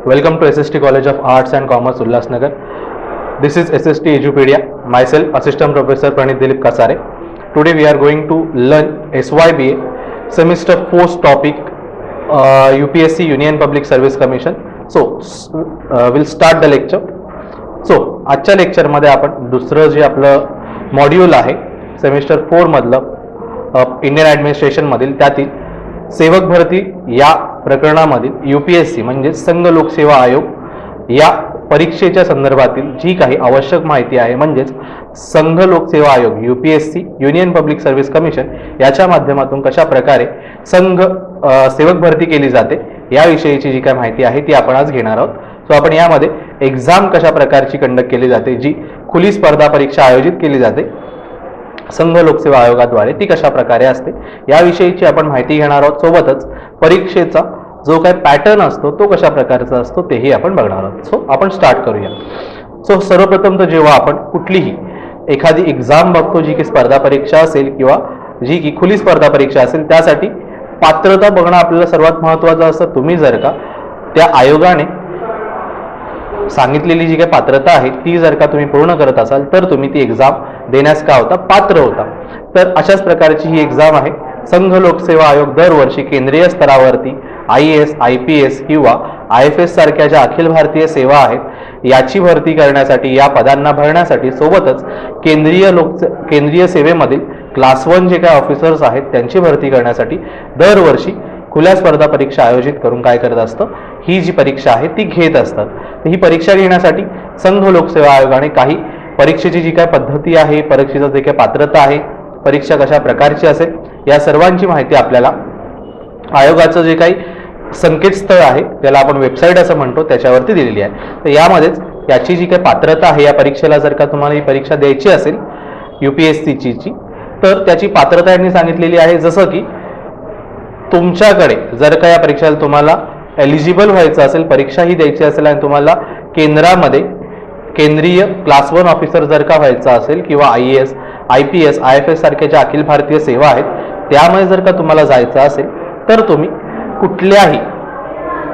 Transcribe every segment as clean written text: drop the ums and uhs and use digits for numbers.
Welcome to SST College of Arts and Commerce, Ulhasnagar. This is SST Edupedia. Myself, Assistant Professor Pranit Dilip Kasare. Today we are going to learn SYBA Semester 4 topic UPSC Union Public Service Commission. So we'll start the lecture. So आजच्या लेक्चरमध्ये आपण दुसरं जे आपलं module आहे semester 4 मधलं Indian administration मधील त्यातील सेवक भरती या प्रकरणामधील यूपीएससी म्हणजे संघ लोकसेवा आयोग या परीक्षेच्या संदर्भातील जी काही आवश्यक माहिती आहे म्हणजेच संघ लोकसेवा आयोग UPSC union public service commission याच्या माध्यमातून कशा प्रकारे संघ सेवक भरती केली जाते याविषयीची जी काही माहिती आहे ती आपण आज घेणार आहोत. सो आपण यामध्ये एक्झाम कशा प्रकारची कंडक्ट केली जाते, जी खुली स्पर्धा परीक्षा आयोजित केली जाते संघ लोकसेवा आयोगाद्वारे ती कशा प्रकारे असते याविषयीची आपण माहिती घेणार आहोत. सोबतच परीक्षेचा जो काही पॅटर्न असतो तो कशा प्रकारचा असतो तेही आपण बघणार आहोत. सो आपण स्टार्ट करूया. सो सर्वप्रथम तर जेव्हा आपण कुठलीही एखादी एक्झाम बघतो जी की स्पर्धा परीक्षा असेल किंवा जी की खुली स्पर्धा परीक्षा असेल त्यासाठी पात्रता बघणं आपल्याला सर्वात महत्त्वाचं असतं. तुम्ही जर का त्या आयोगाने सांगितलेली जी काही पात्रता आहे ती जर का तुम्ही पूर्ण करत असाल तर तुम्ही ती एक्झाम देण्यास का होता पात्र होता. तर अशाच प्रकारची ही एक्झाम आहे. संघ लोकसेवा आयोग दरवर्षी केंद्रीय स्तरावरती IAS, IPS किंवा IFS सारख्या ज्या अखिल भारतीय सेवा आहेत याची भरती करण्यासाठी, या पदांना भरण्यासाठी, सोबतच केंद्रीय सेवेमधील क्लास 1 जे काही ऑफिसर्स आहेत त्यांची भरती करण्यासाठी दरवर्षी खुल्या स्पर्धा परीक्षा आयोजित करून काय करत असतं, ही जी परीक्षा आहे ती घेत असतात. ही परीक्षा घेण्यासाठी संघ लोकसेवा आयोगाने काही परीक्षेची जी काय पद्धती आहे, परीक्षेचं जे काही पात्रता आहे, परीक्षा कशा प्रकारची असेल या सर्वांची माहिती आपल्याला आयोगाचं जे काही संकेतस्थळ आहे त्याला आपण वेबसाईट असं म्हणतो त्याच्यावरती दिलेली आहे. तर यामध्येच याची जी काही पात्रता आहे, या परीक्षेला जर का तुम्हाला ही परीक्षा द्यायची असेल UPSCची तर त्याची पात्रता यांनी सांगितलेली आहे. जसं की तुमच्याकडे जर का या परीक्षेला तुम्हाला एलिजिबल व्हायचं असेल, परीक्षा ही द्यायची असेल आणि तुम्हाला केंद्रामध्ये केंद्रीय क्लास 1 ऑफिसर जर का व्हायचं असेल किंवा IAS, IPS, IFS सारख्या ज्या अखिल भारतीय सेवा आहेत त्यामुळे जर का तुम्हाला जायचं असेल तर तुम्ही कुठल्याही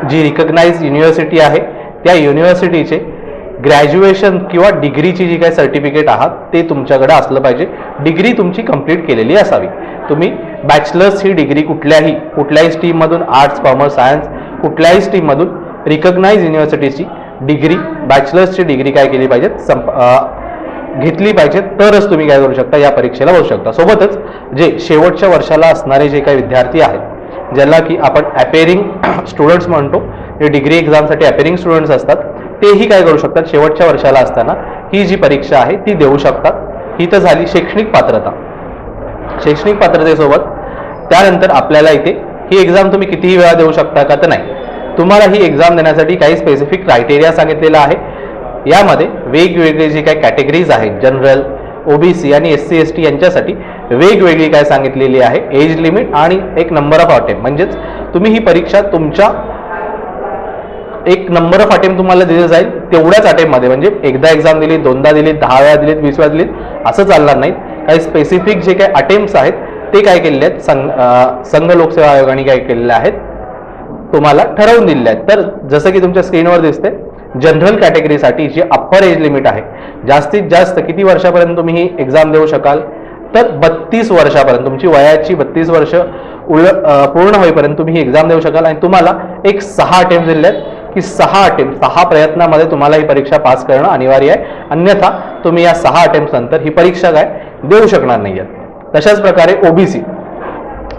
जी रिकग्नाइज युनिव्हर्सिटी आहे त्या युनिव्हर्सिटीचे ग्रॅज्युएशन किंवा डिग्रीची जी काही सर्टिफिकेट आहात ते तुमच्याकडे असलं पाहिजे. डिग्री तुमची कंप्लीट केलेली असावी. तुम्ही बॅचलर्स ही डिग्री कुठल्याही स्ट्रीममधून, आर्ट्स, कॉमर्स, सायन्स कुठल्याही स्ट्रीममधून रिकग्नाइज युनिव्हर्सिटीची डिग्री, बॅचलर्सची डिग्री काय केली पाहिजे, घेतली पाहिजे, तरच तुम्ही काय करू शकता या परीक्षेला बसू शकता. सोबतच जे शेवटच्या वर्षाला असणारे जे काही विद्यार्थी आहेत ज्याला की आपण अपेरिंग स्टुडंट्स म्हणतो, हे डिग्री एक्झामसाठी अपेरिंग स्टुडंट्स असतात, तेही काय करू शकतात शेवटच्या वर्षाला असताना ही जी परीक्षा आहे ती देऊ शकतात. ही तर झाली शैक्षणिक पात्रता. शैक्षणिक पात्रतेसोबत त्यानंतर आपल्याला इथे ही एक्झाम तुम्ही कितीही वेळा देऊ शकता का, तर नाही. तुम्हाला ही एक्झाम देण्यासाठी काही स्पेसिफिक क्रायटेरिया सांगितलेला आहे. यामध्ये वेगवेगळे जे काही कॅटेगरीज आहेत, जनरल, OBC आणि SC ST यांच्यासाठी वेगवेगळी काय सांगितलेली आहे एज लिमिट आणि एक नंबर ऑफ अटेम्प्ट. म्हणजेच तुम्ही ही परीक्षा तुमच्या एक नंबर ऑफ अटेम्प्ट तुम्हाला दिले जाईल तेवढ्याच अटेम्प्टमध्ये, म्हणजे एकदा एक्झाम दिली, दोनदा दिली, 10 वेळा दिलीत, 20 वेळा दिलीत असं चालणार नाही. काही स्पेसिफिक जे काही अटेम्प्ट्स आहेत ते काय केलेले आहेत संघ लोकसेवा आयोगाने काय केलेले आहेत तुम्हाला ठरवून दिलेले आहेत. तर जसं की तुमच्या स्क्रीनवर दिसते, जनरल कॅटेगरीसाठी जी अप्पर एज लिमिट आहे, जास्तीत जास्त किती वर्षापर्यंत तुम्ही ही एक्झाम देऊ शकाल, तर 32 वर्षापर्यंत, तुमची वयाची 32 वर्ष पूर्ण होईपर्यंत तुम्ही ही एक्झाम देऊ शकाल. आणि तुम्हाला एक 6 अटेम्प्ट दिले आहेत की 6 प्रयत्नामध्ये तुम्हाला ही परीक्षा पास करणं अनिवार्य आहे. अन्यथा तुम्ही या 6 अटेम्प्ट नंतर ही परीक्षा काय देऊ शकणार नाही आहेत. तशाच प्रकारे OBC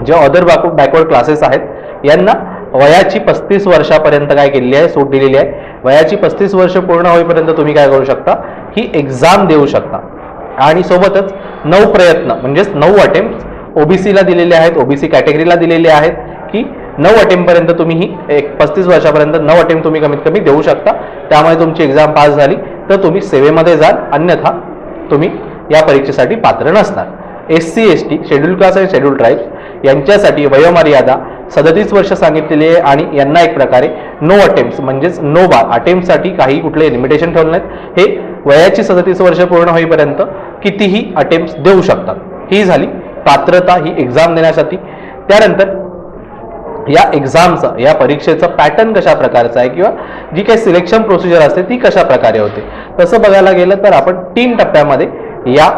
जे अदर बॅकवर्ड क्लासेस आहेत यांना वयाची 35 वर्षापर्यंत काय केलेली आहे, सूट दिलेली आहे. वयाची 35 वर्ष पूर्ण होईपर्यंत तुम्ही काय करू शकता, ही एक्झाम देऊ शकता. आणि सोबतच 9 प्रयत्न म्हणजेच 9 अटेम्प्ट OBCला दिलेले आहेत, OBC कॅटेगरीला दिलेले आहेत की 9 अटेम्प्टपर्यंत तुम्ही ही 35 वर्षापर्यंत 9 अटेम्प्ट तुम्ही कमीत कमी देऊ शकता. त्यामुळे तुमची एक्झाम पास झाली तर तुम्ही सेवेमध्ये जाल, अन्यथा तुम्ही या परीक्षेसाठी पात्र नसणार. SC ST शेड्यूल कास्ट आणि शेड्यूल ट्राईब्स यांच्यासाठी वयोमर्यादा 37 वर्ष सांगितलेली आहे आणि यांना एक प्रकारे नो अटेम्प्ट्स म्हणजेच नो बार अटेम्प्टसाठी काही कुठले लिमिटेशन ठेवले नाहीत. हे वयाची 37 वर्ष पूर्ण होईपर्यंत कितीही अटेम्प्ट्स देऊ शकतात. ही झाली पात्रता ही एक्झाम देण्यासाठी. त्यानंतर या एक्झामचा, या परीक्षेचं पॅटर्न कशा प्रकारचा आहे किंवा जी काही सिलेक्शन प्रोसिजर असते ती कशा प्रकारे होते. तसं बघायला गेलं तर आपण 3 टप्प्यामध्ये या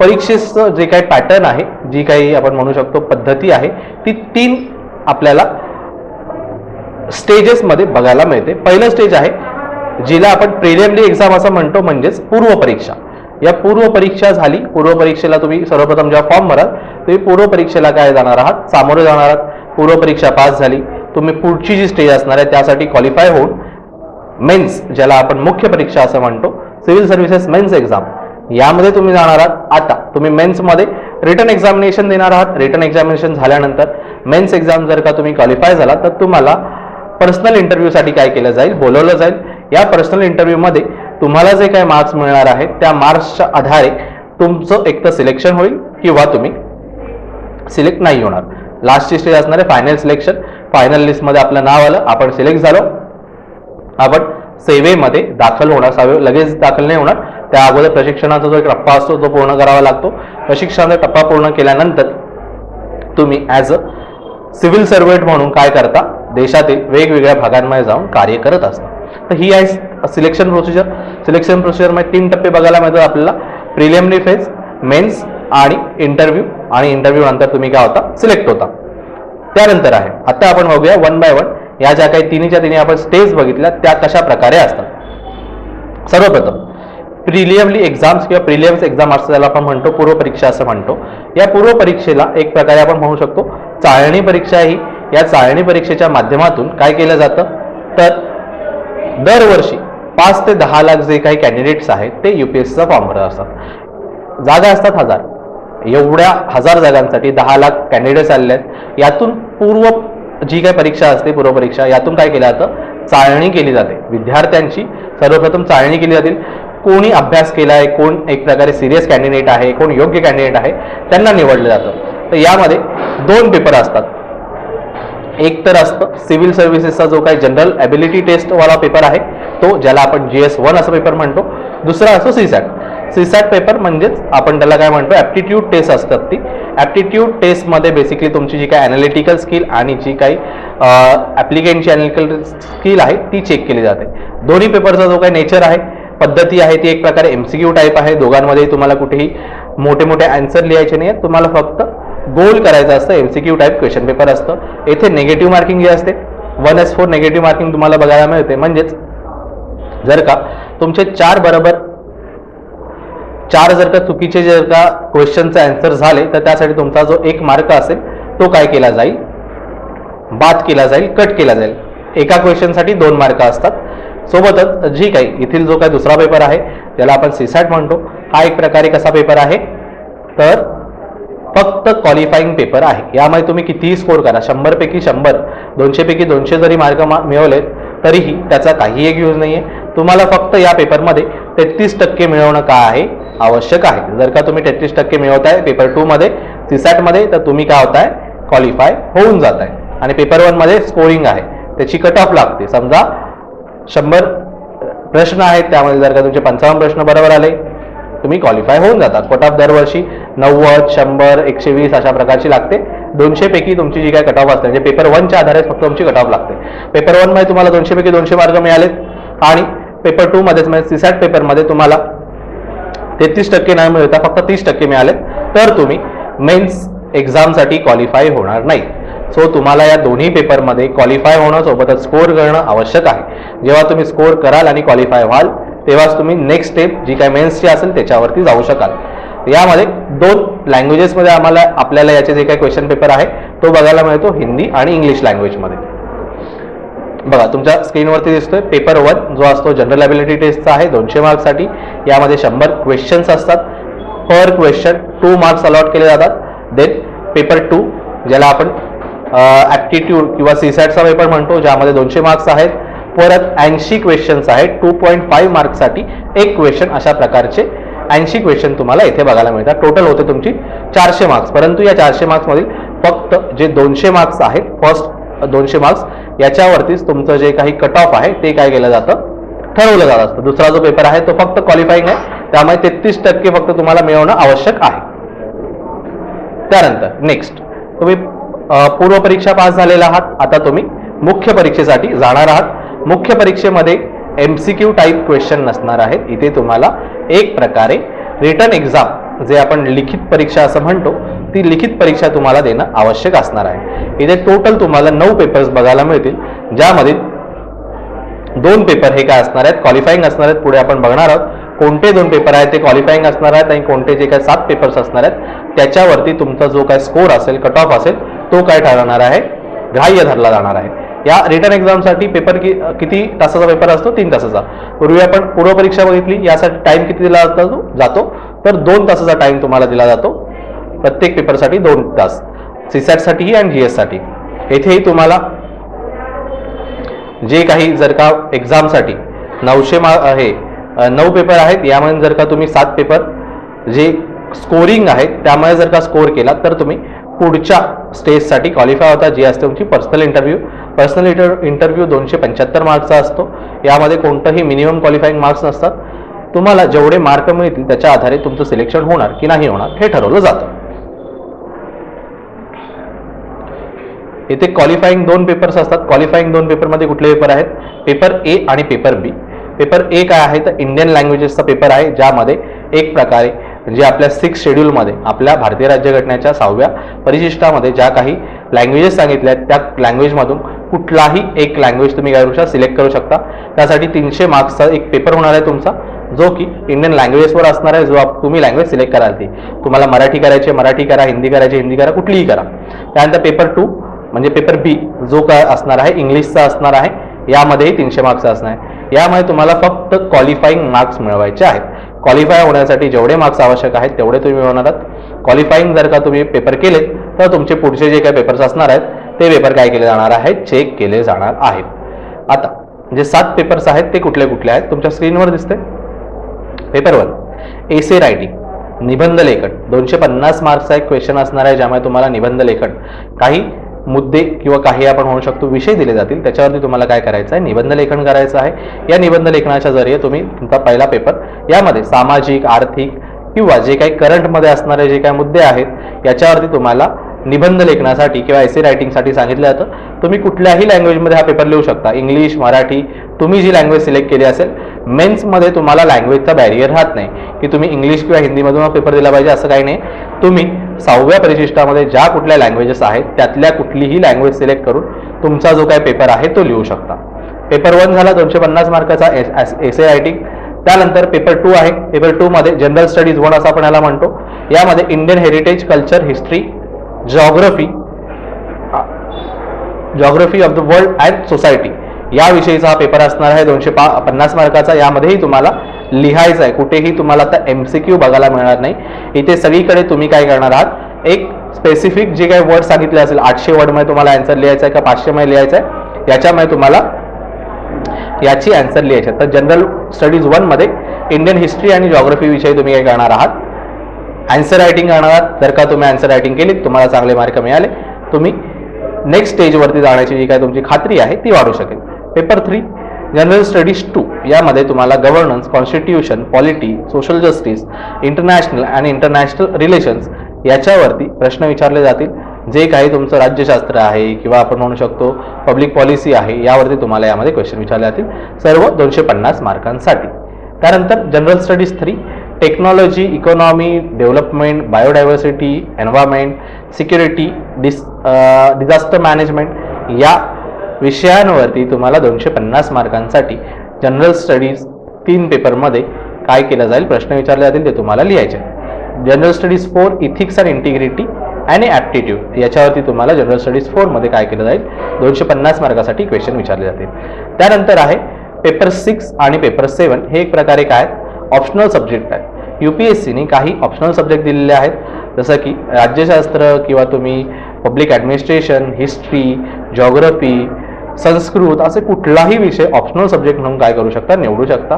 परीक्षेचं जे काही पॅटर्न आहे, जी काही आपण म्हणू शकतो पद्धती आहे, ती 3 आपल्याला स्टेजेसमध्ये बघायला मिळते. पहिलं स्टेज आहे जिला आपण प्रिलिमिनरी एक्झाम असं म्हणतो, म्हणजेच पूर्व परीक्षा. या पूर्व परीक्षा झाली. पूर्व परीक्षेला तुम्ही सर्वप्रथम जेव्हा फॉर्म भराल तुम्ही पूर्व परीक्षेला काय जाणार आहात, सामोरे जाणार आहात. पूर्व परीक्षा पास झाली, तुम्ही पुढची जी स्टेज असणार आहे त्यासाठी क्वालिफाय होऊन मेन्स, ज्याला आपण मुख्य परीक्षा असं म्हणतो, सिव्हिल सर्व्हिसेस मेन्स एक्झाम, यामध्ये तुम्ही जाणार आहात. आता तुम्ही मेन्समध्ये रिटन एक्झामिनेशन देणार आहात. रिटन एक्झामिनेशन झाल्यानंतर मेन्स एक्झाम जर का तुम्ही क्वालिफाय झाला तर तुम्हाला पर्सनल इंटरव्ह्यूसाठी काय केलं जाईल, बोलवलं जाईल. या पर्सनल इंटरव्ह्यूमध्ये तुम्हाला जे काही मार्क्स मिळणार आहेत त्या मार्क्सच्या आधारे तुमचं एक तर सिलेक्शन होईल किंवा तुम्ही सिलेक्ट नाही होणार. लास्टची स्टेज असणार आहे फायनल सिलेक्शन. फायनल लिस्टमध्ये आपलं नाव आलं, आपण सिलेक्ट झालो, आपण सेवेमध्ये दाखल होणार. लगेच दाखल नाही होणार, त्या अगोदर प्रशिक्षणाचा जो एक टप्पा असतो तो पूर्ण करावा लागतो. प्रशिक्षणाचा टप्पा पूर्ण केल्यानंतर तुम्ही ॲज अ सिव्हिल सर्व्हंट म्हणून काय करता, देशातील वेगवेगळ्या भागांमध्ये जाऊन कार्य करत असता. तर ही आहे सिलेक्शन प्रोसिजर. सिलेक्शन प्रोसिजरमध्ये 3 टप्पे बघायला मिळतात आपल्याला. प्रिलिमिनरी फेज, मेन्स आणि इंटरव्ह्यू, आणि इंटरव्ह्यू नंतर तुम्ही काय होता, सिलेक्ट होता. त्यानंतर आहे आता आपण बघूया 1 बाय 1 या ज्या काही तिन्हीच्या तिन्ही आपण स्टेज बघितल्या त्या कशा प्रकारे असतात. सर्वप्रथम प्रिलिमिनरी एक्झाम्स किंवा प्रिलिम्स एक्झाम असं त्याला आपण म्हणतो, पूर्व परीक्षा असं म्हणतो. या पूर्व परीक्षेला एक प्रकारे आपण म्हणू शकतो चाळणी परीक्षा ही. या चाळणी परीक्षेच्या माध्यमातून काय केलं जातं तर दरवर्षी 5 ते 10 लाख जे काही कॅन्डिडेट्स आहेत ते UPSCचा फॉर्म भरत असतात. जागा असतात 1000. एवढ्या 1000 जागांसाठी 10 लाख कॅन्डिडेट्स आलेले आहेत. यातून पूर्व जी काही परीक्षा असते, पूर्व परीक्षा, यातून काय केलं जातं, चाळणी केली जाते. विद्यार्थ्यांची सर्वप्रथम चाळणी केली जाते. कोणी अभ्यास केला आहे, कोण एक प्रकारे सिरियस कॅन्डिडेट आहे, कोण योग्य कॅन्डिडेट आहे, त्यांना निवडलं जातं. तर यामध्ये 2 पेपर असतात. एक तर असतं सिव्हिल सर्व्हिसेसचा जो काही जनरल ॲबिलिटी टेस्टवाला पेपर आहे तो, ज्याला आपण GS1 असं पेपर म्हणतो. दुसरा असतो सीसॅट पेपर, म्हणजेच आपण त्याला काय म्हणतो ॲप्टिट्यूड टेस्ट असतात. ती ॲप्टिट्यूड टेस्टमध्ये बेसिकली तुमची जी काही ॲनालिटिकल स्किल आणि जी काही ॲप्लिकेंटची ॲनालिटिकल स्किल आहे ती चेक केली जाते. दोन्ही पेपरचा जो काही नेचर आहे, पद्धती आहे, ती एक प्रकारे MCQ टाईप आहे. दोघांमध्ये तुम्हाला कुठेही मोठे मोठे आन्सर लिहायचे नाही आहेत, तुम्हाला फक्त गोल करायचं असतं. MCQ टाईप क्वेश्चन पेपर असतं. येथे निगेटिव्ह मार्किंग जे असते 1S4 निगेटिव्ह मार्किंग तुम्हाला बघायला मिळते. म्हणजेच जर का तुमचे 4 बरोबर 4 जर का चुकीचे जर का क्वेश्चनचे आन्सर झाले तर त्यासाठी तुमचा जो 1 मार्क असेल तो काय केला जाईल, बाद केला जाईल, कट केला जाईल. एका क्वेश्चनसाठी 2 मार्क असतात. सोबतच जी काही इथील जो काही दुसरा पेपर आहे ज्याला आपण सीसॅट म्हणतो, हा एक प्रकारे कसा पेपर आहे तर फक्त क्वालिफाईंग पेपर आहे. यामध्ये तुम्ही कितीही स्कोर करा, 100 पैकी 100, 200 पैकी 200 जरी मार्क मिळवले तरीही त्याचा काही एक यूज नाही आहे. तुम्हाला फक्त या पेपरमध्ये 33% मिळवणं काय आहे, आवश्यक आहे. जर का तुम्ही 33% मिळवताय पेपर 2 मध्ये, सीसॅटमध्ये, तर तुम्ही काय होताय, क्वालिफाय होऊन जात आहे. आणि पेपर 1 मध्ये स्कोरिंग आहे, त्याची कट ऑफ लागते. समजा 100 प्रश्न आहेत, त्यामध्ये जर का तुमचे 55 प्रश्न बरोबर आले तुम्ही क्वालिफाय होऊन जातात. कट ऑफ दरवर्षी 90, 100, 120 अशा प्रकारची लागते. 200 पैकी तुमची जी काय कट ऑफ असते, म्हणजे पेपर 1च्या आधारे फक्त तुमची कट ऑफ लागते. पेपर 1 मध्ये तुम्हाला 200 पैकी 200 मार्क मिळालेत आणि पेपर 2 मध्येच म्हणजे सीसॅट पेपरमध्ये तुम्हाला 33% नाही मिळता, फक्त 30% मिळालेत, तर तुम्ही मेन्स एक्झामसाठी क्वालिफाय होणार नाही. सो तुम्हाला या दोन्ही पेपरमध्ये क्वालिफाय होणं सोबतच स्कोर करणं आवश्यक आहे. जेव्हा तुम्ही स्कोर कराल आणि क्वालिफाय व्हाल तेव्हाच तुम्ही नेक्स्ट स्टेप जी काय मेन्सची असेल त्याच्यावरती जाऊ शकाल. यामध्ये 2 लँग्वेजेसमध्ये आपल्याला याचे जे काही क्वेश्चन पेपर आहे तो बघायला मिळतो, हिंदी आणि इंग्लिश लँग्वेजमध्ये. बघा तुमच्या स्क्रीनवरती दिसतोय पेपर 1 जो असतो जनरल ॲबिलिटी टेस्टचा आहे 200 मार्क्ससाठी. यामध्ये 100 क्वेश्चन्स असतात. पर क्वेश्चन 2 मार्क्स अलॉट केले जातात. देन पेपर 2 ज्याला आपण ॲप्टिट्यूड किंवा सीसॅटचा पेपर म्हणतो, ज्यामध्ये 200 मार्क्स आहेत. परत 80 क्वेश्चन्स आहेत. 2.5 मार्क्ससाठी 1 क्वेश्चन, अशा प्रकारचे 80 क्वेश्चन तुम्हाला इथे बघायला मिळतात. टोटल होते तुमची 400 मार्क्स. परंतु या 400 मार्क्समधील फक्त जे 200 मार्क्स आहेत, फर्स्ट 200 मार्क्स, याच्यावरतीच तुमचं जे काही कट ऑफ आहे ते काय केलं जातं, ठरवलं जात असतं. दुसरा जो पेपर आहे तो फक्त क्वालिफाईंग आहे, त्यामुळे 33% फक्त तुम्हाला मिळवणं आवश्यक आहे. त्यानंतर नेक्स्ट तुम्ही पूर्व परीक्षा पास झालेला आहात, आता तुम्ही मुख्य परीक्षेसाठी जाणार आहात. मुख्य परीक्षेमध्ये MCQ टाईप क्वेश्चन नसणार आहेत. इथे तुम्हाला एक प्रकारे रिटन एक्झाम, जे आपण लिखित परीक्षा असं म्हणतो, ती लिखित परीक्षा तुम्हाला देणं आवश्यक असणार आहे. इथे टोटल तुम्हाला 9 पेपर्स बघायला मिळतील, ज्यामध्ये 2 पेपर हे काय असणार आहेत, क्वालिफाईंग असणार आहेत. पुढे आपण बघणार आहोत कोणते 2 पेपर आहेत ते क्वालिफाईंग असणार आहेत आणि कोणते जे काय 7 पेपर्स असणार आहेत त्याच्यावरती तुमचा जो काय स्कोर असेल, कट ऑफ असेल, तो काय ठरवणार आहे, ग्राह्य धरला जाणार आहे. या रिटन एक्झामसाठी पेपर किती तासाचा पेपर असतो, 3 तासाचा. पूर्वी आपण पूर्व परीक्षा बघितली, यासाठी टाइम किती दिला जातो तर 2 तासाचा टाइम तुम्हाला दिला जातो. प्रत्येक पेपरसाठी 2 तास, CSAT साठीही आणि GS साठी. येथेही तुम्हाला जे काही जर का एक्झामसाठी 900 आहे 9 पेपर आहेत, यामध्ये जर का तुम्ही 7 पेपर जे स्कोरिंग आहेत त्यामुळे जर का स्कोर केला तर तुम्ही पुढच्या स्टेजसाठी क्वालिफाय होता, जी असते तुमची पर्सनल इंटरव्ह्यू. पर्सनल इंटरव्ह्यू 275 मार्क्सचा असतो. यामध्ये कोणतंही मिनिमम क्वालिफाईंग मार्क्स नसतात. तुम्हाला जेवढे मार्क मिळतील त्याच्या आधारे तुमचं सिलेक्शन होणार की नाही होणार हे ठरवलं जातं. इथे क्वालिफाईंग 2 पेपर्स असतात. क्वालिफाईंग 2 पेपरमध्ये कुठले पेपर आहेत, पेपर A आणि पेपर B. पेपर A काय आहे तर इंडियन लँग्वेजेसचा पेपर आहे, ज्यामध्ये एक प्रकारे जे आपल्या 6 शेड्यूलमध्ये आपल्या भारतीय राज्यघटनेच्या 6व्या परिशिष्टामध्ये ज्या काही लँग्वेजेस सांगितल्या आहेत त्या लँग्वेजमधून कुठलाही एक लँग्वेज तुम्ही काय करू शकता, सिलेक्ट करू शकता. त्यासाठी 300 मार्क्सचा एक पेपर होणार आहे तुमचा, जो की इंडियन लँग्वेजेसवर असणार आहे. जो तुम्ही लँग्वेज सिलेक्ट कराल ती, तुम्हाला मराठी करायची मराठी करा, हिंदी करायची हिंदी करा, कुठलीही करा. त्यानंतर पेपर 2 म्हणजे पेपर B जो काय असणार आहे इंग्लिशचा असणार आहे. यामध्येही 300 मार्क्स असणार आहे. यामध्ये तुम्हाला फक्त क्वालिफाईंग मार्क्स मिळवायचे आहेत. क्वालिफाय होण्यासाठी जेवढे मार्क्स आवश्यक आहेत तेवढे तुम्ही मिळवणार आहात. क्वालिफाईंग जर का तुम्ही पेपर केलेत तर तुमचे पुढचे जे काही पेपर्स असणार आहेत ते पेपर काय केले जाणार आहेत, चेक केले जाणार आहेत. आता जे 7 पेपर्स आहेत ते कुठले कुठले आहेत तुमच्या स्क्रीनवर दिसते. पेपर 1 एसे रायटिंग, निबंध लेखन. 250 मार्क्सचा एक क्वेश्चन असणार आहे, ज्यामुळे तुम्हाला निबंध लेखन काही मुद्दे किंवा काही आपण म्हणू शकतो विषय दिले जातील, त्याच्यावरती तुम्हाला काय करायचं आहे, निबंध लेखन करायचं आहे. या निबंध लेखनाच्या जरिये तुम्ही तुमचा पहिला पेपर यामध्ये सामाजिक, आर्थिक किंवा जे काही करंटमध्ये असणारे जे काही मुद्दे आहेत याच्यावरती तुम्हाला निबंध लेखनासाठी किंवा एसे रायटिंगसाठी सांगितलं जातं. तुम्ही कुठल्याही लँग्वेजमध्ये हा पेपर लिहू शकता, इंग्लिश, मराठी, तुम्ही जी लँग्वेज सिलेक्ट केली असेल. मेन्समध्ये तुम्हाला लँग्वेजचा बॅरियर राहत नाही की तुम्ही इंग्लिश किंवा हिंदीमधून हा पेपर दिला पाहिजे, असं काही नाही. तुम्ही 6व्या परिशिष्टामध्ये ज्या कुठल्या लँग्वेजेस आहेत त्यातल्या कुठलीही लँग्वेज सिलेक्ट करून तुमचा जो काही पेपर आहे तो लिहू शकता. पेपर 1 झाला 250 मार्काचा एसे रायटिंग. त्यानंतर पेपर 2 आहे. पेपर 2 मध्ये जनरल स्टडीज 1 असं आपण याला म्हणतो. यामध्ये Indian heritage, culture, history, geography of the world and society या विषयीचा हा पेपर असणार आहे 250 मार्काचा. यामध्येही तुम्हाला लिहायचं आहे. कुठेही तुम्हाला आता MCQ बघायला मिळणार नाही. इथे सगळीकडे तुम्ही काय करणार आहात, एक स्पेसिफिक जे काही वर्ड सांगितले असेल 800 वर्डमध्ये तुम्हाला आन्सर लिहायचा आहे का 500 मध्ये लिहायचा आहे, याच्यामध्ये तुम्हाला याची आन्सर लिहायची आहे. तर जनरल स्टडीज 1 मध्ये इंडियन हिस्ट्री आणि जॉग्रफी विषयी तुम्ही काय करणार आहात, आन्सर रायटिंग करणार आहात. जर का तुम्ही आन्सर रायटिंग केली तुम्हाला चांगले मार्क मिळाले, तुम्ही नेक्स्ट स्टेजवरती जाण्याची जी काय तुमची खात्री आहे ती वाढू शकेल. पेपर 3 जनरल स्टडीज 2 यामध्ये तुम्हाला governance, constitution, polity, social justice, international आणि इंटरनॅशनल रिलेशन्स याच्यावरती प्रश्न विचारले जातील. जे काही तुमचं राज्यशास्त्र आहे किंवा आपण म्हणू शकतो पब्लिक पॉलिसी आहे यावरती तुम्हाला यामध्ये क्वेश्चन विचारले जातील, सर्व 250 मार्कांसाठी. त्यानंतर general studies 3 technology, economy, development, biodiversity, environment, security, disaster management या विषयांवरती तुम्हाला 250 मार्कांसाठी जनरल स्टडीज 3 पेपरमध्ये काय केलं जाईल, प्रश्न विचारले जातील, ते तुम्हाला लिहायचे. General studies 4 ethics and integrity आणि ॲप्टिट्यूड याच्यावरती तुम्हाला जनरल स्टडीज 4 मध्ये काय केलं जाईल, 250 मार्कासाठी क्वेश्चन विचारले जातील. त्यानंतर आहे पेपर 6 आणि पेपर 7. हे एक प्रकारे काय ऑप्शनल सब्जेक्ट आहे. UPSCने काही ऑप्शनल सब्जेक्ट दिलेले आहेत, जसं की राज्यशास्त्र किंवा तुम्ही public administration, history, geography, Sanskrit असे कुठलाही विषय ऑप्शनल सब्जेक्ट म्हणून काय करू शकता, निवडू शकता.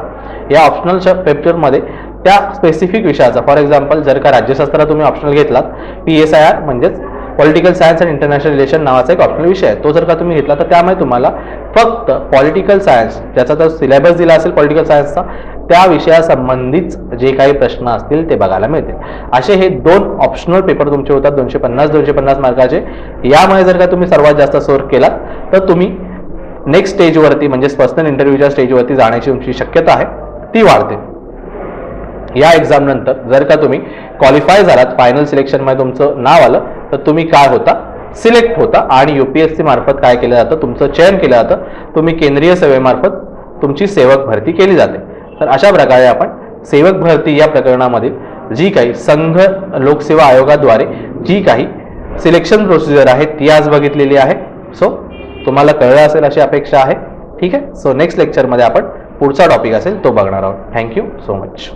या ऑप्शनल पेपरमध्ये त्या स्पेसिफिक विषयाचा, फॉर एक्झाम्पल जर का राज्यशास्त्र तुम्ही ऑप्शनल घेतलात, PSIR म्हणजेच political science and international relation नावाचा एक ऑप्शनल विषय आहे, तो जर का तुम्ही घेतला तर त्यामुळे तुम्हाला फक्त पॉलिटिकल सायन्स ज्याचा तर सिलेबस दिला असेल पॉलिटिकल सायन्सचा त्या विषयासंबंधीच जे काही प्रश्न असतील ते बघायला मिळतील. असे हे 2 ऑप्शनल पेपर तुमचे होतात 250 मार्काचे. यामुळे जर का तुम्ही सर्वात जास्त स्कोर केलात तर तुम्ही नेक्स्ट स्टेजवरती म्हणजेच पर्सनल इंटरव्ह्यूच्या स्टेजवरती जाण्याची तुमची शक्यता आहे ती वाढते. या एक्झाम नंतर जर का तुम्ही क्वालिफाय झालात, फायनल सिलेक्शनमध्ये तुमचं नाव आलं, तर तुम्ही काय होता, सिलेक्ट होता आणि UPSC मार्फत काय केलं जातं, तुमचं चयन केलं जातं. तुम्ही केंद्रीय सेवेमार्फत तुमची सेवक भरती केली जाते. तर अशा प्रकारे आपण सेवक भरती या प्रकरणामधील जी काही संघ लोकसेवा आयोगाद्वारे जी काही सिलेक्शन प्रोसिजर आहे ती आज बघितलेली आहे. सो तुम्हाला कळलं असेल अशी अपेक्षा आहे. ठीक आहे. सो नेक्स्ट लेक्चरमध्ये आपण पुढचा टॉपिक असेल तो बघणार आहोत. Thank you so much.